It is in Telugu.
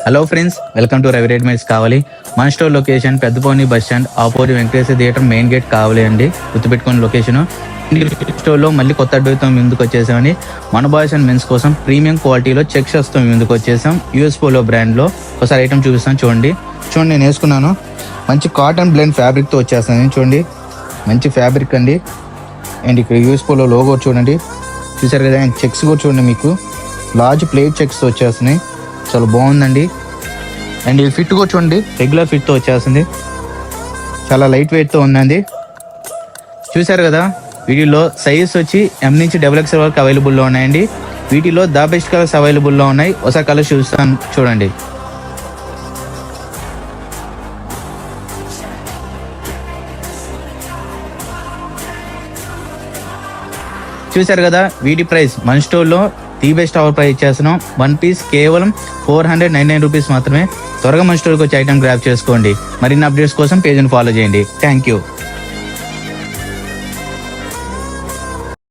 Hello friends, welcome to Ravi readymades కావాలి. మన store location Peddapavani bus stand opposite Venkateswara theatre main gate కావాలి అండి. గుర్తుపెట్టుకుని లొకేషన్. స్టోర్లో మళ్ళీ కొత్త అడ్వైతో ముందుకు వచ్చేసామని మన బాయ్స్ అండ్ మెన్స్ కోసం ప్రీమియం క్వాలిటీలో చెక్ షర్ట్స్తో ముందుకు వచ్చేసాం. యూఎస్ పోలో బ్రాండ్లో ఒకసారి ఐటమ్ చూపిస్తాను. చూడండి నేను వేసుకున్నాను. మంచి కాటన్ బ్లెండ్ ఫ్యాబ్రిక్తో వచ్చేస్తాను. చూడండి మంచి ఫ్యాబ్రిక్ అండి. అండ్ ఇక్కడ యూఎస్ పోలో లోగో చూడండి, చూసారు కదా. అండ్ చెక్స్ కూడా చూడండి, మీకు లార్జ్ ప్లేట్ చెక్స్ వచ్చేస్తున్నాయి. చాలా బాగుందండి. అండ్ ఇది ఫిట్ కూడా చూడండి, రెగ్యులర్ ఫిట్తో వచ్చేస్తుంది. చాలా లైట్ వెయిట్తో ఉందండి. చూసారు కదా. వీటిలో సైజ్ వచ్చి M నుంచి XXL వరకు అవైలబుల్లో ఉన్నాయండి. వీటిలో ద బెస్ట్ కలర్స్ అవైలబుల్లో ఉన్నాయి. ఒకసారి కలర్స్ చూస్తాను చూడండి. చూసారు కదా. వీటి ప్రైస్ మన స్టోర్లో ది బెస్ట్ ఆఫర్ ప్రైస్ ఇచ్చేస్తున్నాం. 1 పీస్ కేవలం 499 రూపీస్ మాత్రమే. త్వరగా మన స్టోర్కి వచ్చి ఐటమ్ గ్రాప్ చేసుకోండి. మరిన్ని అప్డేట్స్ కోసం పేజ్ని ఫాలో చేయండి. Thank you.